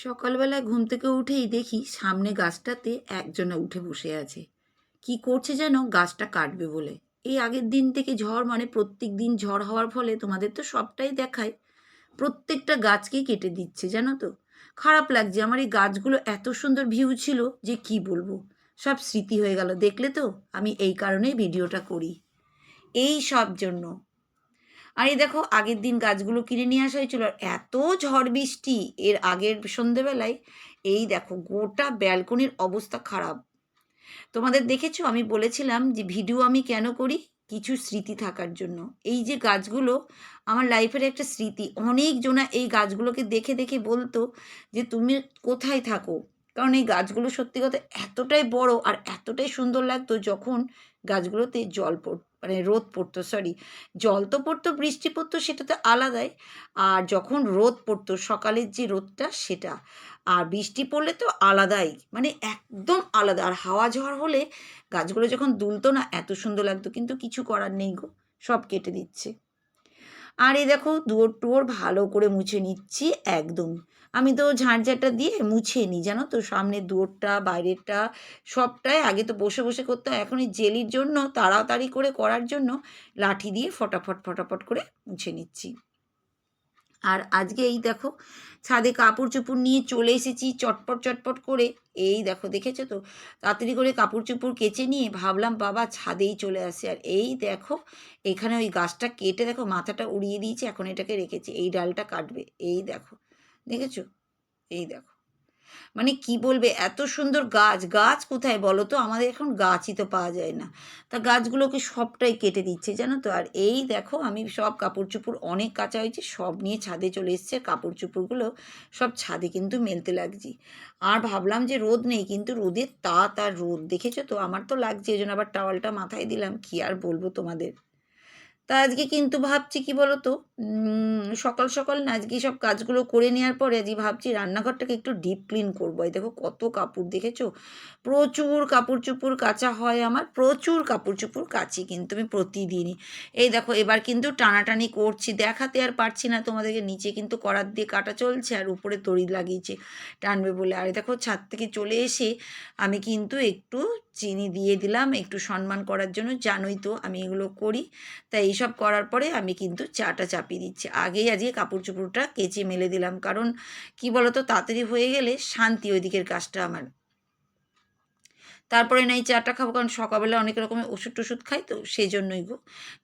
সকালবেলায় ঘুম থেকে উঠেই দেখি সামনে গাছটাতে একজনা উঠে বসে আছে। কি করছে যেন গাছটা কাটবে বলে। এই আগের দিন থেকে ঝড়, মানে প্রত্যেক দিন ঝড় হওয়ার ফলে তোমাদের তো সবটাই দেখায়, প্রত্যেকটা গাছকেই কেটে দিচ্ছে, জানো তো। খারাপ লাগছে, আমার এই গাছগুলো এত সুন্দর ভিউ ছিল যে কি বলবো, সব স্মৃতি হয়ে গেল। দেখলে তো, আমি এই কারণেই ভিডিওটা করি, এই সব জন্য। আর এই দেখো, আগের দিন গাছগুলো কিনে নিয়ে আসা হয়েছিল, আর এত ঝড় বৃষ্টি এর আগের সন্ধেবেলায়। এই দেখো, গোটা ব্যালকনির অবস্থা খারাপ। তোমাদের দেখেছো, আমি বলেছিলাম যে ভিডিও আমি কেন করি, কিছু স্মৃতি থাকার জন্য। এই যে গাছগুলো আমার লাইফের একটা স্মৃতি। অনেকজনা এই গাছগুলোকে দেখে দেখে বলতো যে তুমি কোথায় থাকো, কারণ এই গাছগুলো সত্যি কথা এতটাই বড় আর এতটাই সুন্দর লাগতো যখন গাছগুলোতে জল মানে রোদ পড়তো, সরি, জল তো পড়তো, বৃষ্টি পড়তো, সেটা তো আলাদাই। আর যখন রোদ পড়তো সকালের যে রোদটা, সেটা আর বৃষ্টি পড়লে তো আলাদাই, মানে একদম আলাদা। আর হাওয়া ঝড় হলে গাছগুলো যখন দুলতো না, এত সুন্দর লাগতো, কিন্তু কিছু করার নেই গো, সব কেটে দিচ্ছে। আর এই দেখো, দুয়োর টুয়োর ভালো করে মুছে নিচ্ছি একদম। আমি তো ঝাঁটঝাঁটা দিয়ে মুছে নিই, জানো তো, সামনের দুয়োরটা বাইরেরটা সবটাই। আগে তো বসে বসে করতাম, এখন এই জেলির জন্য তাড়াতাড়ি করে করার জন্য লাঠি দিয়ে ফটাফট ফটাফট করে মুছে নিচ্ছি। আর আজকে এই দেখো, ছাদে কাপড় চোপড় নিয়ে চলে এসেছি চটপট চটপট করে। এই দেখো, দেখেছো তো, তাড়াতাড়ি করে কাপড় চোপড় কেচে নিয়ে ভাবলাম বাবা ছাদেই চলে আসে। আর এই দেখো, এখানে ওই গাছটা কেটে দেখো মাথাটা উড়িয়ে দিয়েছে, এখন এটাকে রেখেছে, এই ডালটা কাটবে। এই দেখো, দেখেছো, এই দেখো, মানে কি বলবে, এত সুন্দর গাছ। গাছ কোথায় বলো তো, আমাদের এখন গাছই তো পাওয়া যায় না। তা গাছগুলোকে সবটাই কেটে দিচ্ছে, জানো তো। আর এই দেখো, আমি সব কাপড় চোপড় অনেক কাচা হয়েছে, সব নিয়ে ছাদে চলে এসছে। কাপড় চোপড়গুলো সব ছাদে কিন্তু মেলতে লাগছি। আর ভাবলাম যে রোদ নেই, কিন্তু রোদের তাত আর রোদ, দেখেছো তো, আমার তো লাগছে, এই জন্য আবার টাওয়ালটা মাথায় দিলাম। কি আর বলবো তোমাদের। তা আজকে কিন্তু ভাবছি কি বলো তো, সকাল সকাল না, আজকে সব কাজগুলো করে নেওয়ার পরে আজকে ভাবছি রান্নাঘরটাকে একটু ডিপ ক্লিন করবো। এই দেখো কত কাপড়, দেখেছো, প্রচুর কাপড় চোপড় কাচা হয় আমার, প্রচুর কাপড় চোপড় কাচি কিন্তু আমি প্রতিদিনই। এই দেখো, এবার কিন্তু টানাটানি করছি, দেখাতে আর পারছি না তোমাদেরকে, নিচে কিন্তু করাত দিয়ে কাটা চলছে আর উপরে তড়ি লাগিয়েছে টানবে বলে। আর দেখো, ছাদ থেকে চলে এসে আমি কিন্তু একটু চিনি দিয়ে দিলাম, একটু সম্মান করার জন্য, জানোই তো আমি এগুলো করি। তাই এইসব করার পরে আমি কিন্তু চাটা চাপিয়ে দিচ্ছি। আগেই আজকে কাপড় চোপড়টা কেচে মেলে দিলাম, কারণ কি বলতো, তাড়াতাড়ি হয়ে গেলে শান্তি ওই দিকের কাজটা আমার। তারপরে না এই চাটা খাবো, কারণ সকালবেলা অনেক রকমের ওষুধ টষুধ খাই, তো সেই জন্যই গো।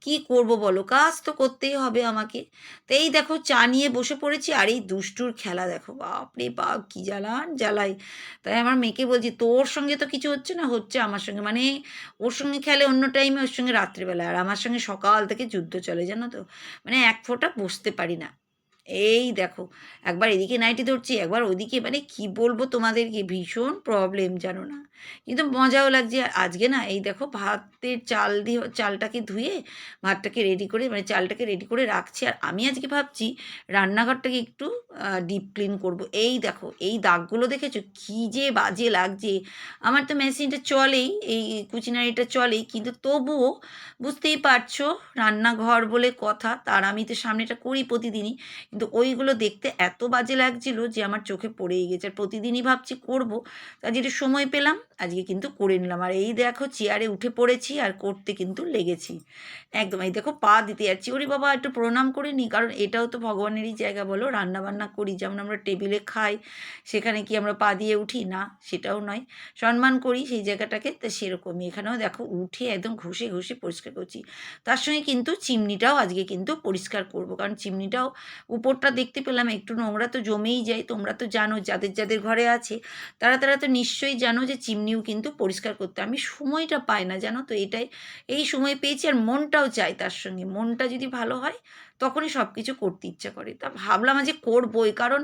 কী করবো বলো, কাজ তো করতেই হবে আমাকে। তো এই দেখো, চা নিয়ে বসে পড়েছি, আর এই দুষ্টুর খেলা দেখো, বাপরে বাপ, কী জ্বালান জ্বালাই। তাই আমার মেয়েকে বলছি, তোর সঙ্গে তো কিছু হচ্ছে না, হচ্ছে আমার সঙ্গে, মানে ওর সঙ্গে খেলে অন্য টাইমে, ওর সঙ্গে রাত্রিবেলা, আর আমার সঙ্গে সকাল থেকে যুদ্ধ চলে, জানো তো। মানে এক ফোঁটা বসতে পারি না। এই দেখো, একবার এদিকে নাইটি ধরছি, একবার ওদিকে, মানে কি বলবো তোমাদেরকে, ভীষণ প্রবলেম, জানো না। কিন্তু মজাও লাগছে। আর আজকে না এই দেখো, ভাতের চাল দিয়ে চালটাকে ধুয়ে ভাতটাকে রেডি করে, মানে চালটাকে রেডি করে রাখছি। আর আমি আজকে ভাবছি রান্নাঘরটাকে একটু ডিপ ক্লিন করব। এই দেখো, এই দাগগুলো দেখেছো, কী যে বাজে লাগছে। আমার তো মেশিনটা চলেই, এই কুচিনারিটা চলেই, কিন্তু তবুও বুঝতেই পারছো, রান্নাঘর বলে কথা, তার আমি তো সামনেটা করি প্রতিদিনই, কিন্তু ওইগুলো দেখতে এত বাজে লাগছিল যে আমার চোখে পড়েই গেছে। আর প্রতিদিনই ভাবছি করব, তা যেটা সময় পেলাম আজকে কিন্তু করে নিলাম। আর এই দেখো, চেয়ারে উঠে পড়েছি আর করতে কিন্তু লেগেছি একদম। এই দেখো, পা দিতে যাচ্ছি, ওরে বাবা একটু প্রণাম করে নিই, কারণ এটাও তো ভগবানেরই জায়গা বলো, রান্নাবান্না করি, যেমন আমরা টেবিলে খাই, সেখানে কি আমরা পা দিয়ে উঠি না, সেটাও নয়, সম্মান করি সেই জায়গাটাকে। তো সেরকমই এখানেও দেখো, উঠে একদম ঘষে ঘষে পরিষ্কার করছি। তার সঙ্গে কিন্তু চিমনিটাও আজকে কিন্তু পরিষ্কার করব, কারণ চিমনিটাও উপরটা দেখতে পেলাম একটু নোংরা তো জমেই যায়। তোমরা তো জানো, যাদের যাদের ঘরে আছে তারা তারা তো নিশ্চয়ই জানো যে চিমনিও কিন্তু পরিষ্কার করতে আমি সময়টা পাই না, জানো তো। এটাই, এই সময় পেয়েছি, আর মনটাও চাই তার সঙ্গে, মনটা যদি ভালো হয় তখনই সব কিছু করতে ইচ্ছা করে। তা ভাবলাম যে করবোই, কারণ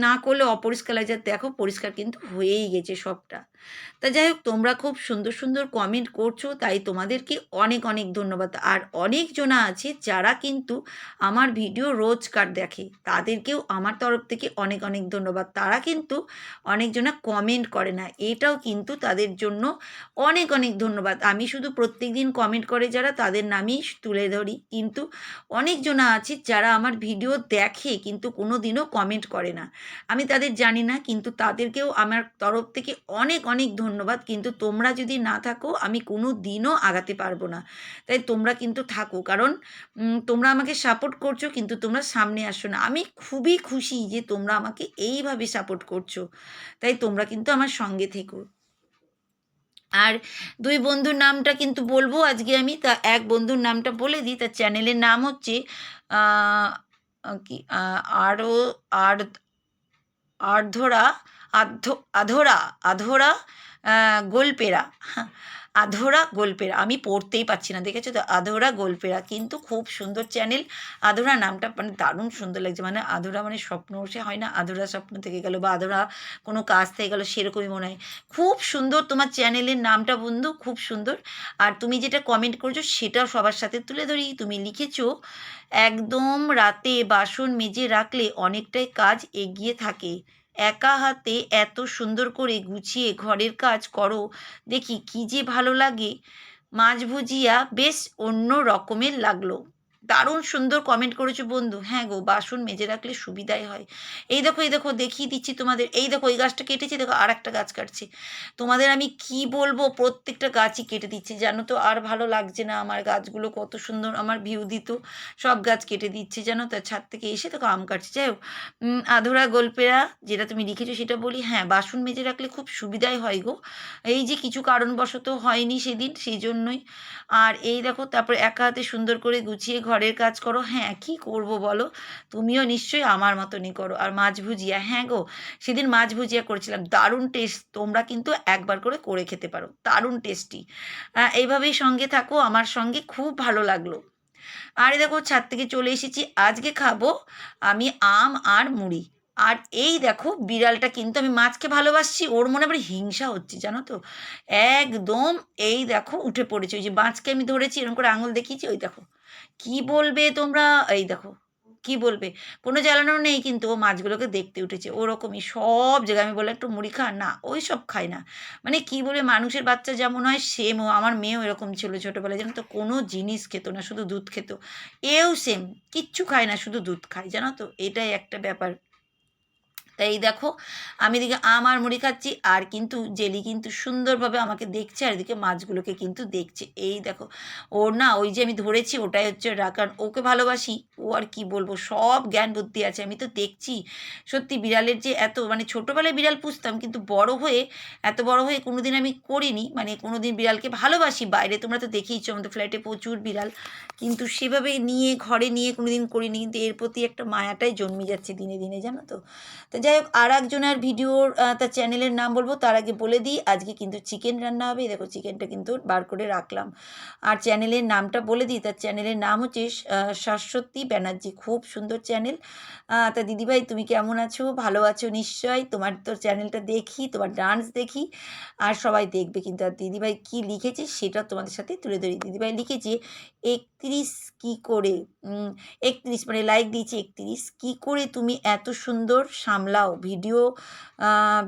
না করলে অপরিষ্কার লাগে। দেখো, পরিষ্কার কিন্তু হয়েই গেছে সবটা। তা যাই হোক, তোমরা খুব সুন্দর সুন্দর কমেন্ট করছো, তাই তোমাদেরকে অনেক অনেক ধন্যবাদ। আর অনেকজনা আছে যারা কিন্তু আমার ভিডিও রোজকার দেখে, তাদেরকেও আমার তরফ থেকে অনেক অনেক ধন্যবাদ। তারা কিন্তু অনেকজনা কমেন্ট করে না, এটাও কিন্তু তাদের জন্য অনেক অনেক ধন্যবাদ। আমি শুধু প্রত্যেক দিন কমেন্ট করে যারা, তাদের নামই তুলে ধরি, কিন্তু অনেকজনা আছে যারা আমার ভিডিও দেখে কিন্তু কোনো দিনও কমেন্ট করে না, আমি তাদের জানি না, কিন্তু তাদেরকেও আমার তরফ থেকে অনেক অনেক ধন্যবাদ। কিন্তু তোমরা যদি না থাকো আমি কোনো দিনও আগাতে পারবো না। তাই তোমরা কিন্তু থাকো, কারণ তোমরা আমাকে সাপোর্ট করছো কিন্তু তোমরা সামনে আসো না। আমি খুবই খুশি যে তোমরা আমাকে এইভাবে সাপোর্ট করছো, তাই তোমরা কিন্তু আমার সঙ্গে থেকো। আর দুই বন্ধুর নামটা কিন্তু বলবো আজকে আমি। তা এক বন্ধুর নামটা বলে দিই, তার চ্যানেলের নাম হচ্ছে আহ, কি আরও আর আর্ধরা আধরা আধরা গোলপেরা, আধরা গোলপেরা, আমি পড়তেই পারছি না, দেখেছো তো, আধরা গোলপেরা, কিন্তু খুব সুন্দর চ্যানেল। আধরা নামটা মানে দারুণ সুন্দর লাগছে, মানে আধরা মানে স্বপ্ন, সে হয় না আধরা স্বপ্ন থেকে গেল বা আধরা কোনো কাজ থেকে গেল, সেরকমই মনে হয়। খুব সুন্দর তোমার চ্যানেলের নামটা বন্ধু, খুব সুন্দর। আর তুমি যেটা কমেন্ট করছো সেটাও সবার সাথে তুলে ধরি। তুমি লিখেছো একদম রাতে বাসন মেজে রাখলে অনেকটাই কাজ এগিয়ে থাকে, একা হাতে এত সুন্দর করে গুছিয়ে ঘরের কাজ করো, দেখি কি যে ভালো লাগে। মাছ ভুজিয়া বেশ অন্য রকমের লাগলো। দারুণ সুন্দর কমেন্ট করেছো বন্ধু। হ্যাঁ গো, বাসন মেজে রাখলে সুবিধাই হয়। এই দেখো দেখিয়ে দিচ্ছি তোমাদের, এই দেখো এই গাছটা কেটেছি, দেখো আর একটা গাছ কাটছে। তোমাদের আমি কি বলবো, প্রত্যেকটা গাছই কেটে দিচ্ছে জানো তো, আর ভালো লাগছে না। আমার গাছগুলো কত সুন্দর আমার ভিউ দিত, সব গাছ কেটে দিচ্ছে জানো তো। ছাদ থেকে এসে দেখো আম কাটছে। যাই হোক, আধুরা গল্পেরা যেটা তুমি লিখেছো সেটা বলি। হ্যাঁ, বাসন মেজে রাখলে খুব সুবিধাই হয় গো, এই যে কিছু কারণবশত হয়নি সেদিন, সেই জন্যই। আর এই দেখো, তারপর একা হাতে সুন্দর করে গুছিয়ে ঘরের কাজ করো। হ্যাঁ, কি করব বলো, তুমিও নিশ্চয়ই আমার মতনই করো। আর মাছ ভুজিয়া, হ্যাঁ গো, সেদিন মাছ ভুজিয়া করেছিলাম, দারুণ টেস্ট। তোমরা কিন্তু একবার করে খেতে পারো, দারুণ টেস্টি। এইভাবেই সঙ্গে থাকো আমার সঙ্গে, খুব ভালো লাগলো। আর দেখো ছাদ থেকে চলে এসেছি, আজকে খাবো আমি আম আর মুড়ি। আর এই দেখো বিড়ালটা কিন্তু, আমি মাছকে ভালোবাসছি, ওর মনে আবার হিংসা হচ্ছে জানো তো, একদম। এই দেখো উঠে পড়েছে, ওই যে মাছকে আমি ধরেছি এরকম করে আঙুল দেখিয়েছি, ওই দেখো। কি বলবে তোমরা, এই দেখো কি বলবে, কোনো জ্বালানো নেই কিন্তু ও মাছগুলোকে দেখতে উঠেছে। ওরকমই সব জায়গায় আমি বললাম একটু মুড়ি খা, না ওই সব খায় না। মানে কি বলবে, মানুষের বাচ্চা যেমন হয় সেম ও, আমার মেয়েও এরকম ছিল ছোটোবেলায় জানো তো, কোনো জিনিস খেত না, শুধু দুধ খেত। এও সেম, কিচ্ছু খায় না, শুধু দুধ খায় জানো তো, এটাই একটা ব্যাপার। তাই এই দেখো, আমি এদিকে আম আর মুড়ি খাচ্ছি, আর কিন্তু জেলি কিন্তু সুন্দরভাবে আমাকে দেখছে, আর এদিকে মাছগুলোকে কিন্তু দেখছে। এই দেখো, ওর না ওই যে আমি ধরেছি ওটাই হচ্ছে কারণ ওকে ভালোবাসি। ও আর কি বলবো, সব জ্ঞান বুদ্ধি আছে, আমি তো দেখছি। সত্যি বিড়ালের যে এত, মানে ছোটোবেলায় বিড়াল পুষতাম কিন্তু বড় হয়ে, এত বড় হয়ে কোনোদিন আমি করিনি, মানে কোনোদিন বিড়ালকে ভালোবাসি বাইরে, তোমরা তো দেখেইছো আমাদের ফ্ল্যাটে প্রচুর বিড়াল, কিন্তু সেভাবে নিয়ে ঘরে নিয়ে কোনোদিন করিনি। কিন্তু এর প্রতি একটা মায়াটাই জন্মে যাচ্ছে দিনে দিনে জানো তো। তো যাই হোক, আর একজনের ভিডিওর তার চ্যানেলের নাম বলবো, তার আগে বলে দিই আজকে কিন্তু চিকেন রান্না হবে। দেখো চিকেনটা কিন্তু বার করে রাখলাম। আর চ্যানেলের নামটা বলে দিই, তার চ্যানেলের নাম হচ্ছে শাশ্বতী ব্যানার্জি, খুব সুন্দর চ্যানেল। তা দিদিভাই তুমি কেমন আছো, ভালো আছো নিশ্চয়ই, তোমার তো চ্যানেলটা দেখি, তোমার ডান্স দেখি, আর সবাই দেখবে কিন্তু। আর দিদিভাই কী লিখেছে সেটা তোমাদের সাথে তুলে ধরি। দিদিভাই লিখেছে 31 কী করে, 31 মানে লাইক দিয়েছি 31, কী করে তুমি এত সুন্দর সামলাও ভিডিও,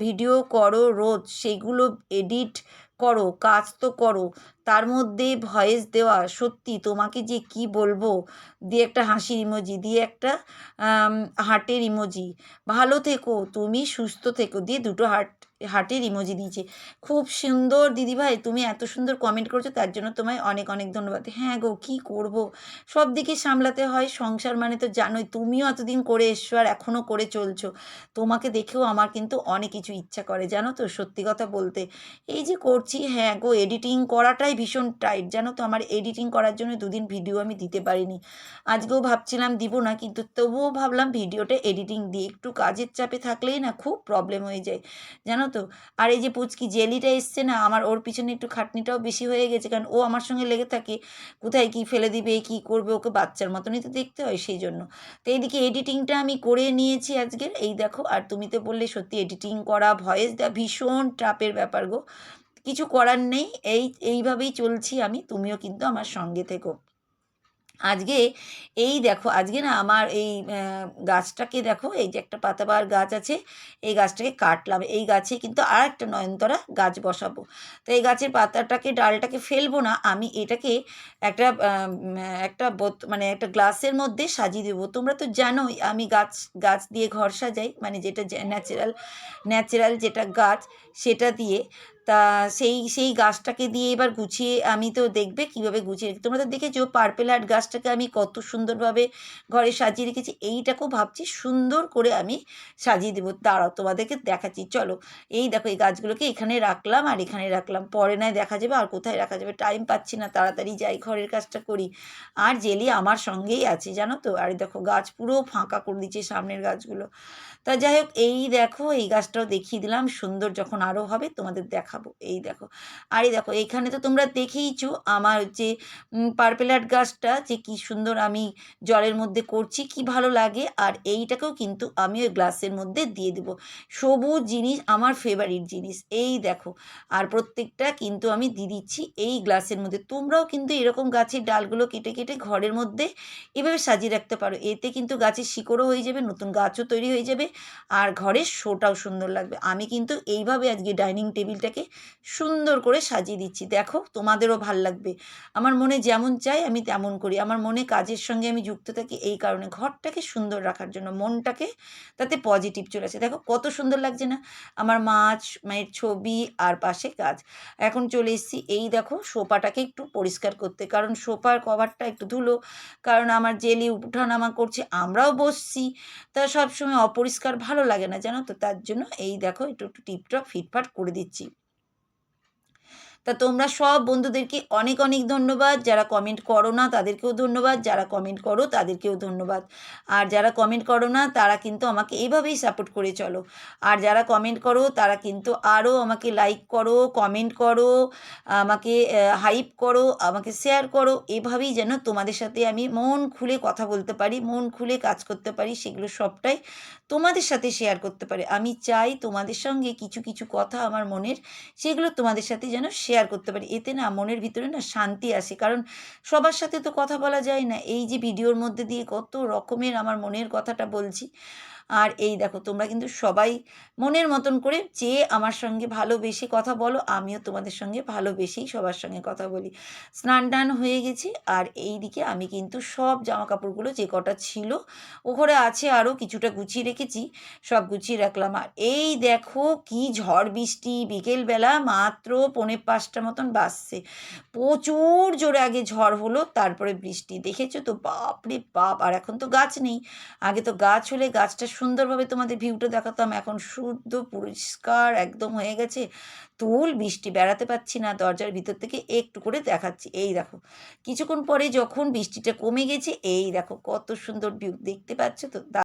ভিডিও করো রোজ, সেগুলো এডিট করো, কাজ তো করো, তার মধ্যে ভয়েস দেওয়া, সত্যি তোমাকে যে কি বলবো, দিয়ে একটা হাসির ইমোজি, দিয়ে একটা হার্টের ইমোজি, ভালো থেকো তুমি, সুস্থ থেকো, দিয়ে দুটো হার্টের ইমোজি দিয়েছে। খুব সুন্দর দিদিভাই, তুমি এত সুন্দর কমেন্ট করছো, তার জন্য তোমায় অনেক অনেক ধন্যবাদ। হ্যাঁ গো, কী করবো, সব দিকে সামলাতে হয়, সংসার মানে তো জানোই, তুমিও এতদিন করে এসছো আর এখনও করে চলছো। তোমাকে দেখেও আমার কিন্তু অনেক কিছু ইচ্ছা করে জানো তো, সত্যি কথা বলতে। এই যে করছি, হ্যাঁ গো, এডিটিং করাটাই ভীষণ টাইট জানো তো, আমার এডিটিং করার জন্য দুদিন ভিডিও আমি দিতে পারিনি। আজকেও ভাবছিলাম দিব না, কিন্তু তবুও ভাবলাম ভিডিওটা এডিটিং দিই, একটু কাজের চাপে থাকলেই না খুব প্রবলেম হয়ে যায় জানো তো। আর এই যে পুচকি জেলিটা এসছে না, আমার ওর পিছনে একটু খাটনিটাও বেশি হয়ে গেছে, কারণ ও আমার সঙ্গে লেগে থাকে, কোথায় কি ফেলে দিবে, কি করবে, ওকে বাচ্চার মতনই তো দেখতে হয়, সেই জন্য। তো এইদিকে এডিটিংটা আমি করে নিয়েছি আজকের, এই দেখো। আর তুমি তো বললে সত্যি এডিটিং করা, ভয়েস দেওয়া ভীষণ চাপের ব্যাপার গো, কিছু করার নেই, এইভাবেই চলছি আমি, তুমিও কিন্তু আমার সঙ্গে থেকো। আজকে এই দেখো আজকে না আমার এই গাছটাকে দেখো, এই যে একটা পাতাবাহার গাছ আছে, এই গাছটাকে কাটলাম। এই গাছে কিন্তু আর একটা নয়নতারা গাছ বসাবো। তো এই গাছের পাতাটাকে ডালটাকে ফেলবো না, আমি এটাকে একটা একটা মানে একটা গ্লাসের মধ্যে সাজিয়ে দেবো। তোমরা তো জানোই আমি গাছ গাছ দিয়ে ঘর সাজাই, মানে যেটা ন্যাচারাল ন্যাচারাল যেটা গাছ সেটা দিয়ে। তা সেই গাছটাকে দিয়ে এবার গুছিয়ে আমি তো দেখবে কীভাবে গুছিয়ে রেখে, তোমরা তো দেখেছো পার্পেল হার্ট গাছটাকে আমি কত সুন্দরভাবে ঘরে সাজিয়ে রেখেছি। এইটাকেও ভাবছি সুন্দর করে আমি সাজিয়ে দেবো। দাঁড়াও তোমাদেরকে দেখাচ্ছি, চলো। এই দেখো এই গাছগুলোকে এখানে রাখলাম আর এখানে রাখলাম, পরে নয় দেখা যাবে। আর কোথায় রাখা যাবে, টাইম পাচ্ছি না, তাড়াতাড়ি যাই ঘরের কাজটা করি। আর জেলি আমার সঙ্গেই আছে জানো তো। আর দেখো গাছ পুরো ফাঁকা করে দিচ্ছে সামনের গাছগুলো। তা যাই হোক, এই দেখো এই গাছটাও দেখিয়ে দিলাম, সুন্দর যখন আরও হবে তোমাদের দেখাবো। এই দেখো, আর এই দেখো এইখানে তো তোমরা দেখেইছো আমার যে পার্পেল হার্ট গাছটা যে কি সুন্দর আমি জলের মধ্যে করছি, কি ভালো লাগে। আর এইটাকেও কিন্তু আমি ওই গ্লাসের মধ্যে দিয়ে দেবো। সবুজ জিনিস আমার ফেভারিট জিনিস, এই দেখো। আর প্রত্যেকটা কিন্তু আমি দিয়ে দিচ্ছি এই গ্লাসের মধ্যে। তোমরাও কিন্তু এরকম গাছের ডালগুলো কেটে কেটে ঘরের মধ্যে এভাবে সাজিয়ে রাখতে পারো। এতে কিন্তু গাছের শিকড়ও হয়ে যাবে, নতুন গাছও তৈরি হয়ে যাবে, আর ঘরের শোটাও সুন্দর লাগবে। আমি কিন্তু এইভাবে আজকে ডাইনিং টেবিলটাকে সুন্দর করে সাজিয়ে দিচ্ছি, দেখো তোমাদেরও ভাল লাগবে। আমার মনে যেমন চাই আমি তেমন করি, আমার মনে কাজের সঙ্গে আমি যুক্ত থাকি এই কারণে, ঘরটাকে সুন্দর রাখার জন্য, মনটাকে তাতে পজিটিভ চলে আসে। দেখো কত সুন্দর লাগছে না, আমার মায়ের ছবি আর পাশে গাছ। এখন চলে এসেছি এই দেখো সোফাটাকে একটু পরিষ্কার করতে, কারণ সোফার কভারটা একটু ধুলো, কারণ আমার জেলি উঠানামা করছে, আমরাও বসছি, তা সবসময় অপরিষ্কার ভালো লাগে না জানো তো। তার জন্য এই দেখো একটু একটু টিপটপ ফিটফাট করে দিচ্ছি। তা তোমরা সব বন্ধুদেরকে অনেক অনেক ধন্যবাদ, যারা কমেন্ট করো না তাদেরকেও ধন্যবাদ, যারা কমেন্ট করো তাদেরকেও ধন্যবাদ। আর যারা কমেন্ট করো না তারা কিন্তু আমাকে এইভাবেই সাপোর্ট করে চলো। আর যারা কমেন্ট করো তারা কিন্তু আরও আমাকে লাইক করো, কমেন্ট করো, আমাকে হাইপ করো, আমাকে শেয়ার করো। এভাবেই যেন তোমাদের সাথে আমি মন খুলে কথা বলতে পারি, মন খুলে কাজ করতে পারি, সেগুলো সবটাই তোমাদের সাথে শেয়ার করতে পারি। আমি চাই তোমাদের সঙ্গে কিছু কিছু কথা আমার মনের, সেগুলো তোমাদের সাথে যেন শেয়ার করতে পারি। এতে না মনের ভিতরে না শান্তি আসে, কারণ সবার সাথে তো কথা বলা যায় না। এই যে ভিডিওর মধ্যে দিয়ে কত রকমের আমার মনের কথাটা বলছি। আর এই দেখো তোমরা কিন্তু সবাই মনের মতন করে চেয়ে আমার সঙ্গে ভালোবেসে কথা বলো, আমিও তোমাদের সঙ্গে ভালোবেসেই সবার সঙ্গে কথা বলি। স্নান টান হয়ে গেছে, আর এই দিকে আমি কিন্তু সব জামা কাপড়গুলো যে কটা ছিল, ওখানে আছে আরও কিছুটা গুছিয়ে রেখেছি, সব গুছিয়ে রাখলাম। আর এই দেখো কি ঝড় বৃষ্টি, বিকেলবেলা মাত্র 4:45 মতন বাজছে, প্রচুর জোরে আগে ঝড় হলো, তারপরে বৃষ্টি, দেখেছো তো বাপরে বাপ। আর এখন তো গাছ নেই, আগে তো গাছ হলে গাছটা সুন্দরভাবে তোমাদের ভিউটা দেখাতাম, এখন শুদ্ধ পরিষ্কার একদম হয়ে গেছে, তুল বৃষ্টি, বেড়াতে পারছি না, দরজার ভিতর থেকে একটু করে দেখাচ্ছি। এই দেখো কিছুক্ষণ পরে যখন বৃষ্টিটা কমে গেছে, এই দেখো কত সুন্দর ভিউ দেখতে পাচ্ছ তো।